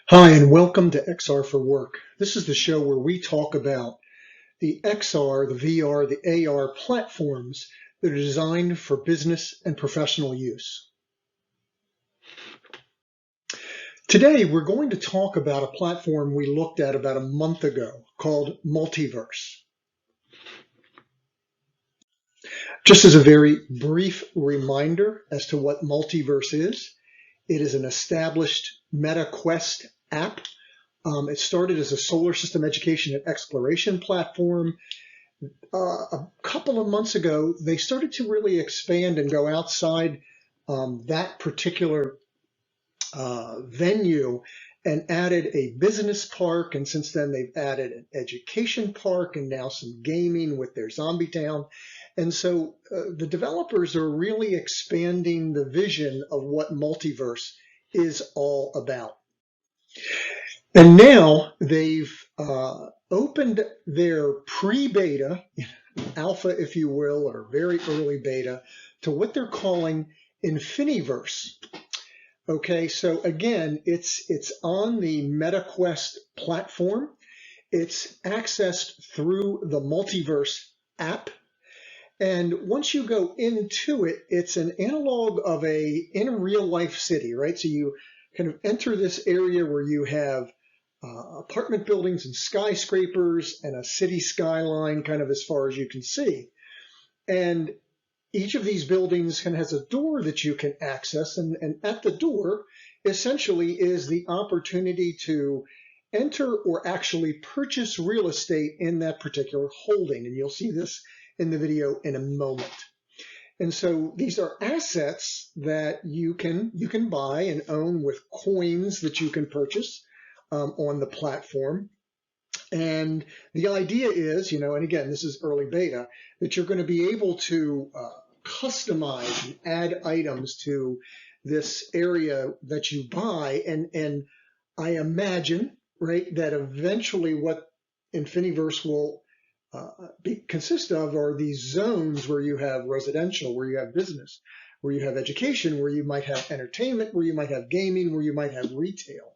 Hi, and welcome to XR for Work. This is the show where we talk about the XR, the VR, the AR platforms that are designed for business and professional use. Today, we're going to talk about a platform we looked at about a month ago called Multiverse. Just as a very brief reminder as to what Multiverse is, it is an established Meta Quest app. It started as a solar system education and exploration platform. A couple of months ago, they started to really expand and go outside that particular venue and added a business park. And since then, they've added an education park and now some gaming with their Zombie Town. And so the developers are really expanding the vision of what Multiverse is all about. And now they've opened their pre-beta, alpha, if you will, or very early beta, to what they're calling Infiniverse. Okay, so again, it's on the MetaQuest platform. It's accessed through the Multiverse app. And once you go into it, it's an analog of in a real life city, right? So you kind of enter this area where you have apartment buildings and skyscrapers and a city skyline kind of as far as you can see. And each of these buildings kind of has a door that you can access. And at the door essentially is the opportunity to enter or actually purchase real estate in that particular holding. And you'll see this in the video in a moment. And so these are assets that you can buy and own with coins that you can purchase on the platform. And the idea is, and again, this is early beta, that you're going to be able to customize and add items to this area that you buy. And I imagine, right, that eventually what Infiniverse will consist of are these zones where you have residential, where you have business, where you have education, where you might have entertainment, where you might have gaming, where you might have retail.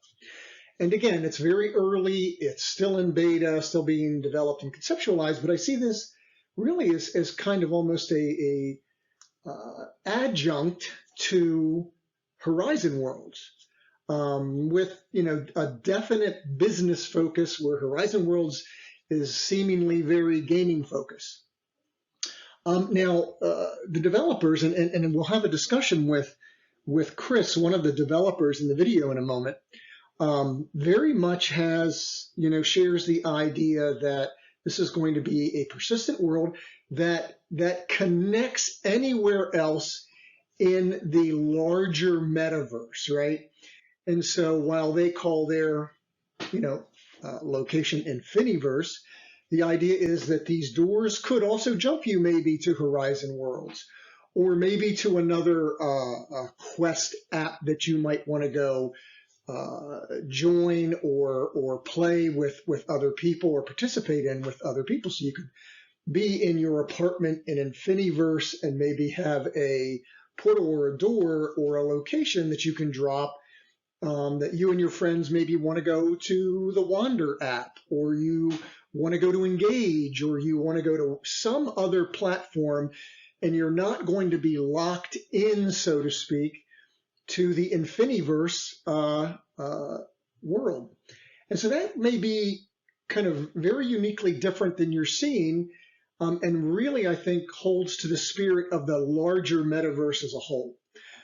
And again, it's very early, it's still in beta, still being developed and conceptualized, but I see this really as kind of almost a adjunct to Horizon Worlds, with a definite business focus where Horizon Worlds is seemingly very gaming focused. Now, the developers, and we'll have a discussion with Chris, one of the developers in the video in a moment, very much shares the idea that this is going to be a persistent world that connects anywhere else in the larger metaverse, right? And so while they call their, location Infiniverse, the idea is that these doors could also jump you maybe to Horizon Worlds, or maybe to another Quest app that you might want to go join or play with other people or participate in with other people. So you could be in your apartment in Infiniverse and maybe have a portal or a door or a location that you can drop, that you and your friends maybe want to go to the Wander app, or you want to go to Engage, or you want to go to some other platform, and you're not going to be locked in, so to speak, to the Infiniverse world. And so that may be kind of very uniquely different than you're seeing, and really, I think, holds to the spirit of the larger metaverse as a whole.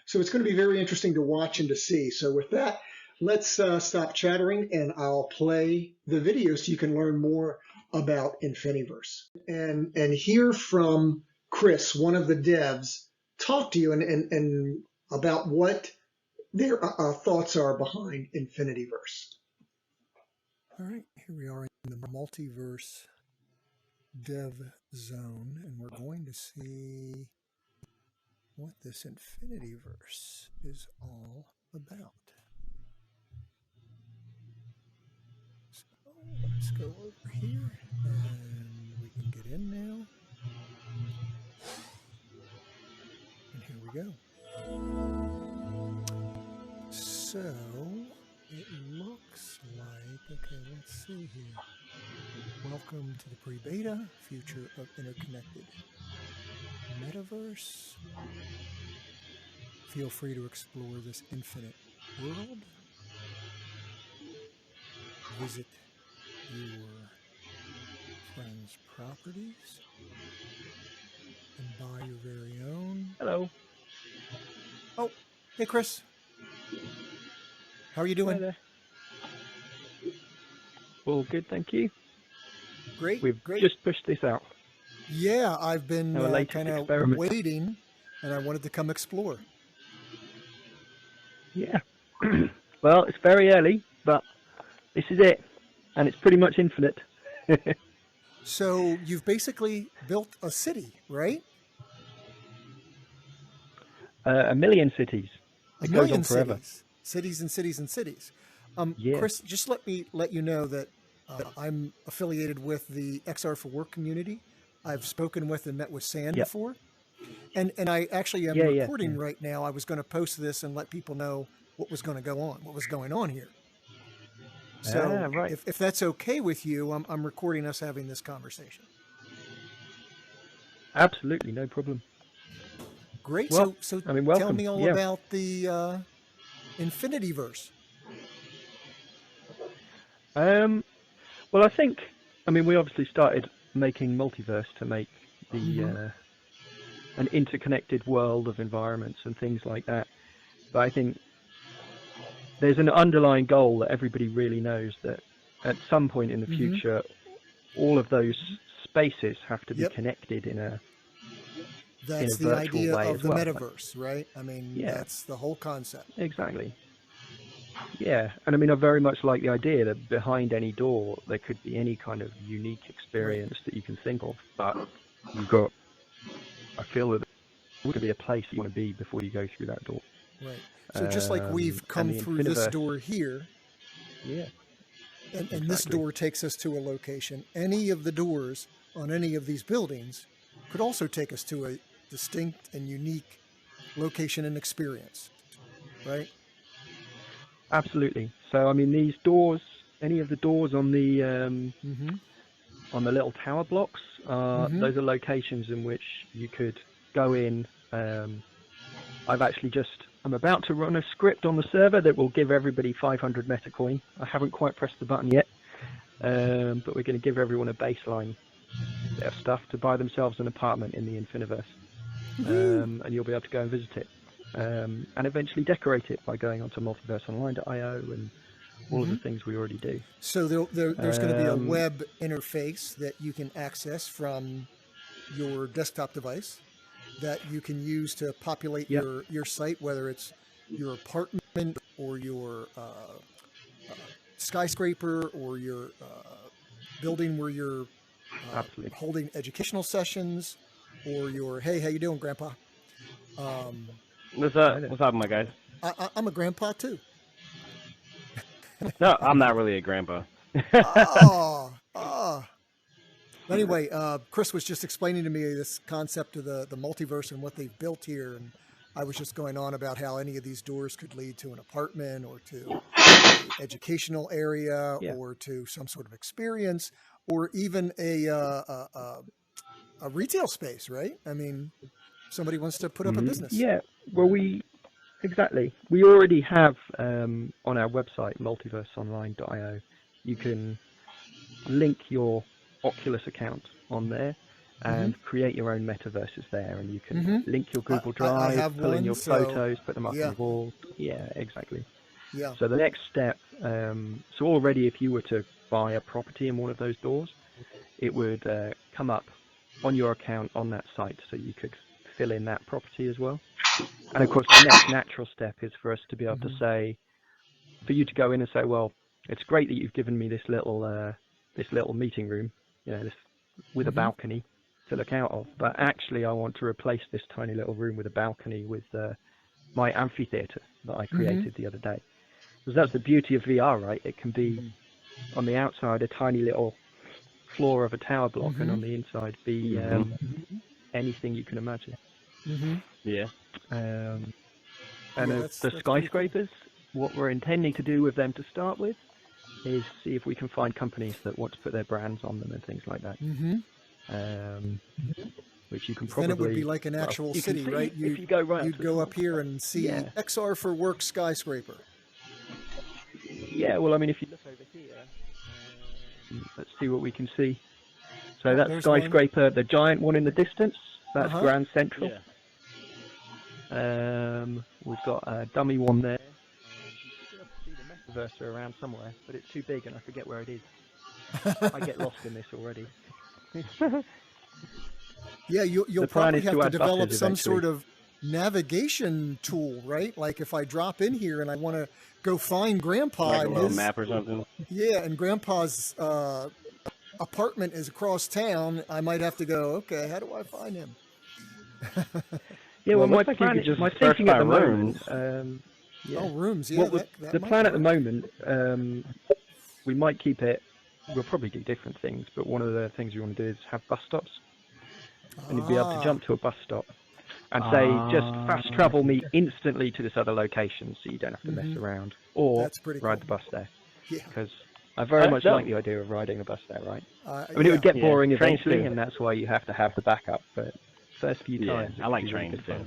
So it's going to be very interesting to watch and to see. So with that, let's stop chattering and I'll play the video so you can learn more about Infiniverse and hear from Chris, one of the devs, talk to you and about what their thoughts are behind Infiniverse. All right, here we are in the Multiverse dev zone, and we're going to see what this Infiniverse is all about. So let's go over here, and we can get in now. And here we go. So it looks see here. Welcome to the pre-beta future of interconnected Metaverse. Feel free to explore this infinite world. Visit your friends' properties and buy your very own. Hello. Oh, hey, Chris. How are you doing? Hi there. All good, thank you. Great. We've great. just pushed this out. Yeah, I've been Our latest kind of experiment. waiting, and I wanted to come explore. Yeah. Well, it's very early, but this is it, and it's pretty much infinite. So you've basically built a city, right? A million cities. A It million goes on forever. cities and cities and cities. Yeah. Chris, just let you know that I'm affiliated with the XR for Work community. I've spoken with and met with Sam Yep. before, and I actually am recording right now. I was going to post this and let people know what was going to go on, what was going on here. So right. if that's okay with you, I'm recording us having this conversation. Absolutely, no problem. Great. Well, so I mean, welcome. tell me all about the Infiniverse. Well, I think, we obviously started making Multiverse to make the an interconnected world of environments and things like that. But I think there's an underlying goal that everybody really knows that at some point in the future, all of those spaces have to be connected in a That's in a the virtual idea way of as the well. metaverse, right? I mean, that's the whole concept. Exactly. Yeah, and I very much like the idea that behind any door there could be any kind of unique experience that you can think of, but I feel that there would be a place you want to be before you go through that door. Right. So just like we've come through this door here, and exactly. This door takes us to a location. Any of the doors on any of these buildings could also take us to a distinct and unique location and experience, right? Absolutely. So these doors, any of the doors on the little tower blocks, those are locations in which you could go in. I'm about to run a script on the server that will give everybody 500 Metacoin. I haven't quite pressed the button yet, but we're going to give everyone a baseline bit of stuff to buy themselves an apartment in the Infiniverse, and you'll be able to go and visit it, and eventually decorate it by going onto multiverseonline.io and all of the things we already do. So there's going to be a web interface that you can access from your desktop device that you can use to populate your site, whether it's your apartment or your skyscraper or your building where you're holding educational sessions, or your, hey, how you doing, Grandpa? What's up, my guys? I'm a grandpa too. No, I'm not really a grandpa. Anyway, Chris was just explaining to me this concept of the multiverse and what they've built here, and I was just going on about how any of these doors could lead to an apartment or to an educational area or to some sort of experience, or even a retail space, right? I mean, somebody wants to put up a business. Yeah, well, we already have on our website, multiverseonline.io, you can link your Oculus account on there and create your own metaverses there, and you can link your Google Drive, pull in your photos, put them up on the wall. Yeah, exactly. Yeah. So the next step, so already if you were to buy a property in one of those doors, it would come up on your account on that site, so you could fill in that property as well. And of course, the next natural step is for us to be able to say, for you to go in and say, well, it's great that you've given me this little meeting room, this with a balcony to look out of, but actually I want to replace this tiny little room with a balcony with my amphitheater that I created the other day. Because that's the beauty of VR, right? It can be on the outside a tiny little floor of a tower block, and on the inside be anything you can imagine. Yeah. And the skyscrapers, what we're intending to do with them to start with is see if we can find companies that want to put their brands on them and things like that. Which you can probably. Then it would be like an actual city, right? If you go right you'd go up here and see XR for Work skyscraper. Yeah, well, I mean, if you look over here, let's see what we can see. So that's skyscraper, one. The giant one in the distance. That's Grand Central. Yeah. We've got a dummy one there. You should be able to see the Metaverse around somewhere, but it's too big and I forget where it is. I get lost in this already. Yeah, you'll probably have to develop some sort of navigation tool, right? Like if I drop in here and I want to go find Grandpa, like a little map or something. Yeah, and Grandpa's apartment is across town. I might have to go. Okay, how do I find him? Yeah, well, my thinking at the moment. Oh, rooms. Yeah, well, the plan at the moment. We might keep it. We'll probably do different things, but one of the things we want to do is have bus stops. And you'd be able to jump to a bus stop and say, just fast travel me instantly to this other location so you don't have to mess around. Or ride the bus there. Yeah. Because I very much like the idea of riding a bus there, right? I mean, it would get boring eventually, and that's why you have to have the backup. But first few times, I like trains too.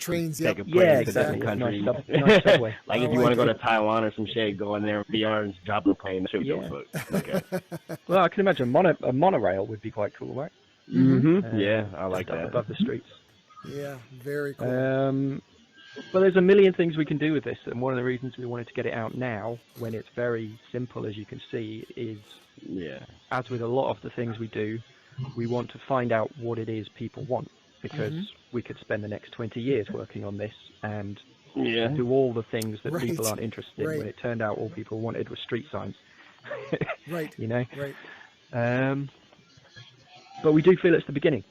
Trains, exactly. Nice subway. Like if you want to go to Taiwan or some shit, go in there, VR, and drop a plane. Okay. Well, I can imagine a monorail would be quite cool, right? Yeah, I like that. Above the streets. Yeah, very cool. But there's a million things we can do with this, and one of the reasons we wanted to get it out now, when it's very simple, as you can see, is as with a lot of the things we do, we want to find out what it is people want, because we could spend the next 20 years working on this and do all the things that people aren't interested in, when it turned out all people wanted was street signs. You know? But we do feel it's the beginning.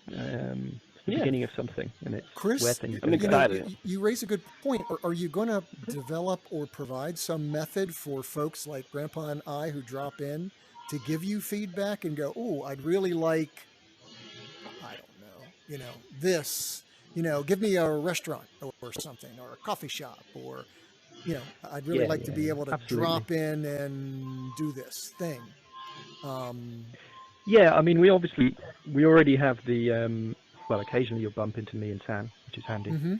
It's the beginning of something, and it's Chris, where things I'm excited. You raise a good point. Are you going to develop or provide some method for folks like Grandpa and I who drop in to give you feedback and go, oh, I'd really like, I don't know, this, give me a restaurant or something, or a coffee shop, or, I'd really like to be able to drop in and do this thing. Yeah, I mean, we already have the, well, occasionally you'll bump into me and Sam, which is handy.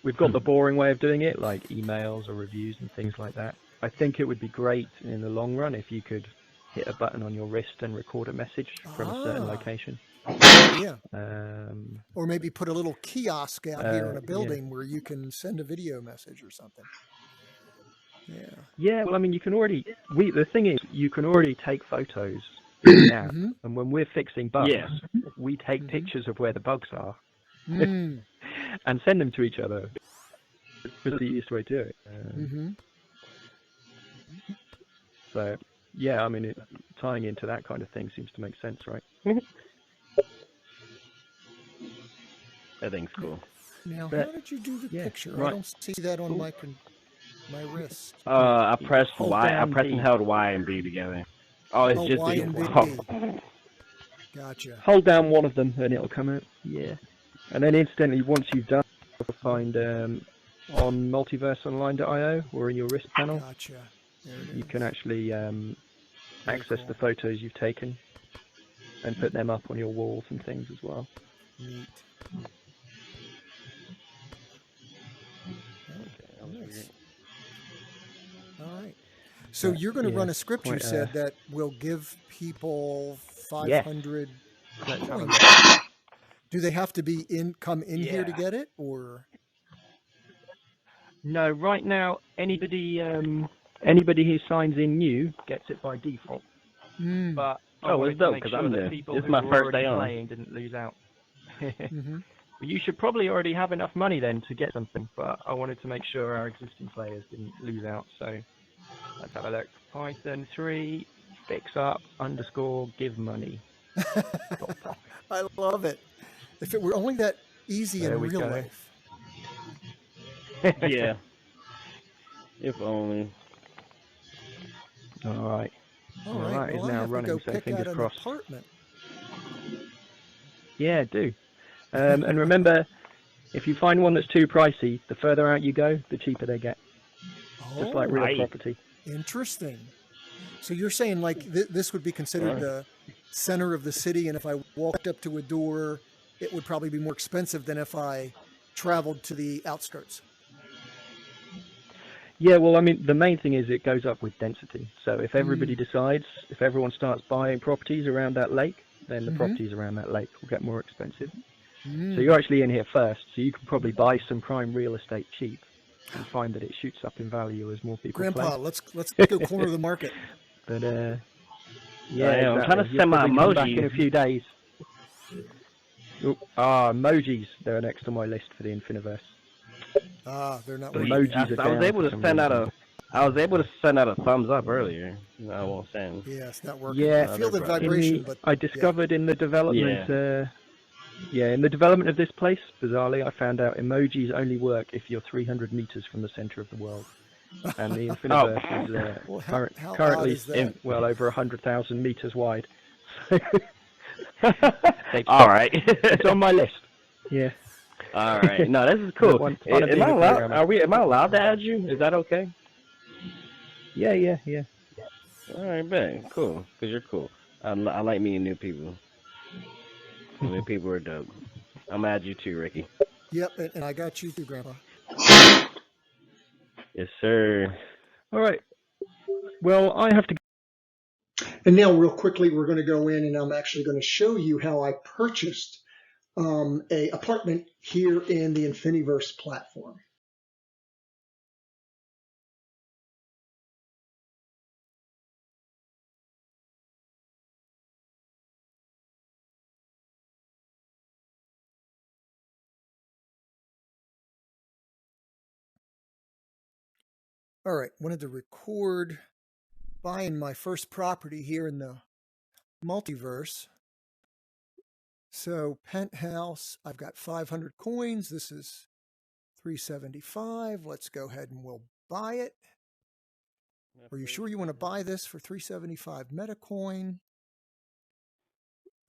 We've got the boring way of doing it, like emails or reviews and things like that. I think it would be great in the long run if you could hit a button on your wrist and record a message from a certain location. Or maybe put a little kiosk out here in a building where you can send a video message or something. Yeah, well, I mean, you can already, the thing is, you can already take photos now, and when we're fixing bugs, we take pictures of where the bugs are and send them to each other. It's the easiest way to do it. So, yeah, I mean, tying into that kind of thing seems to make sense, right? I think it's cool. Now, how did you do the picture? I don't see that on my wrist. I pressed Y. I pressed and held Y and B together. Oh, it's just Y and B. Gotcha. Hold down one of them and it'll come out. Yeah. And then instantly, once you've done, you'll find on multiverseonline.io or in your wrist panel, you can actually access the photos you've taken and put them up on your walls and things as well. Neat. All right. So you're going to run a script, you said, that will give people 500 coins. Do they have to come in here to get it, or? No, right now anybody who signs in new gets it by default. But it's dope because I'm there. This is my first day on. Playing didn't lose out. You should probably already have enough money then to get something, but I wanted to make sure our existing players didn't lose out. So let's have a look. Python 3 fix up _ give money. I love it. If it were only that easy in real life. Yeah. If only. All right. Well, it's now running, so fingers crossed. Apartment. Yeah, do. And remember, if you find one that's too pricey, the further out you go, the cheaper they get. Just like real property. Interesting. So you're saying like this would be considered the center of the city, and if I walked up to a door, it would probably be more expensive than if I traveled to the outskirts. Yeah, well, I mean, the main thing is it goes up with density. So if everybody decides, if everyone starts buying properties around that lake, then the properties around that lake will get more expensive. So you're actually in here first, so you can probably buy some prime real estate cheap and find that it shoots up in value as more people Grandpa, play. let's go corner the market. But I yeah, am. exactly. I'm trying to You'll send my probably come back in a emojis. few days. Emojis. They're next on my list for the Infiniverse. They're not Emojis working. are I was down able for to some send out reason. I was able to send out a thumbs up earlier. I won't send. Yeah, it's not working. Yeah, I feel the brother. vibration, but I discovered in the development. In the development of this place, bizarrely, I found out emojis only work if you're 300 meters from the center of the world. And the Infiniverse is well, how odd currently is that? well over 100,000 meters wide. All right. It's on my list. Yeah. All right. No, this is cool. Fun Am I being a allowed? programmer. Am I allowed to add you? Is that okay? Yeah. All right, bet. Cool. Cause you're cool. I like meeting new people. New people are dope. I'm gonna add you too, Ricky. Yep, and I got you too, Grandpa. Yes, sir. All right. Well, I have to. And now real quickly, we're going to go in and I'm actually going to show you how I purchased a apartment here in the Infiniverse platform. All right, wanted to record buying my first property here in the Multiverse. So Penthouse, I've got 500 coins. This is 375. Let's go ahead and we'll buy it. Are you sure you want to buy this for 375 Metacoin?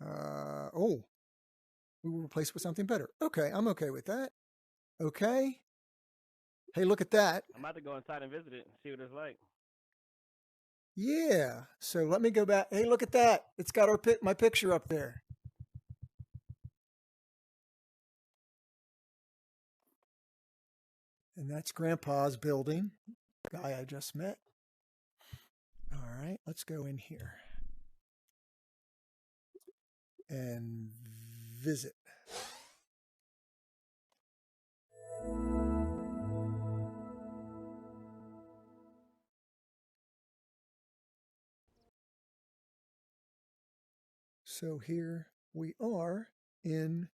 We will replace it with something better. Okay, I'm okay with that. Okay. Hey, look at that. I'm about to go inside and visit it and see what it's like. Yeah. So let me go back. Hey, look at that. It's got my picture up there. And that's Grandpa's building, the guy I just met. All right, let's go in here and visit. So here we are in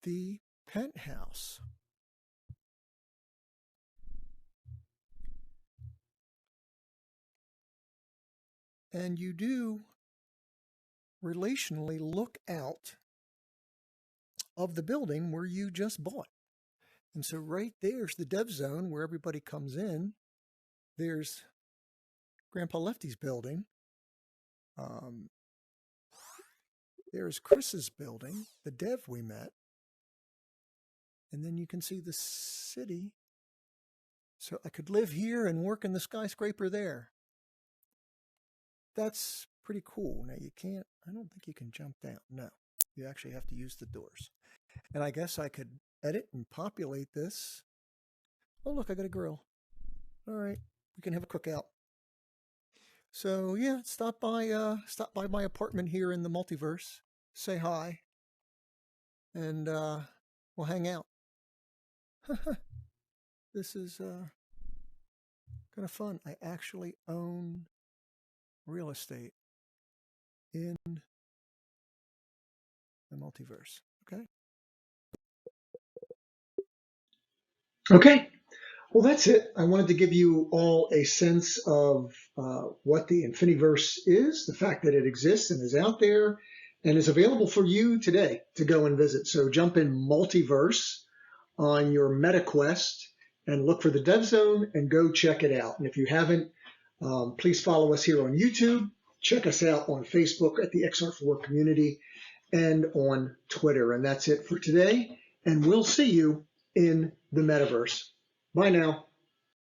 the Penthouse. And you do relationally look out of the building where you just bought. And so right there's the dev zone where everybody comes in. There's Grandpa Lefty's building. There's Chris's building, the dev we met. And then you can see the city. So I could live here and work in the skyscraper there. That's pretty cool. Now I don't think you can jump down. No, you actually have to use the doors. And I guess I could edit and populate this. Oh, look, I got a grill. All right, we can have a cookout. So yeah, stop by my apartment here in the Multiverse. Say hi. And we'll hang out. This is kind of fun. I actually own real estate in the Multiverse. Okay. Well, that's it. I wanted to give you all a sense of what the Infiniverse is, the fact that it exists and is out there and is available for you today to go and visit. So jump in Multiverse on your MetaQuest and look for the Dev Zone and go check it out. And if you haven't, please follow us here on YouTube. Check us out on Facebook at the XR4 community and on Twitter. And that's it for today. And we'll see you in the Metaverse. Bye now.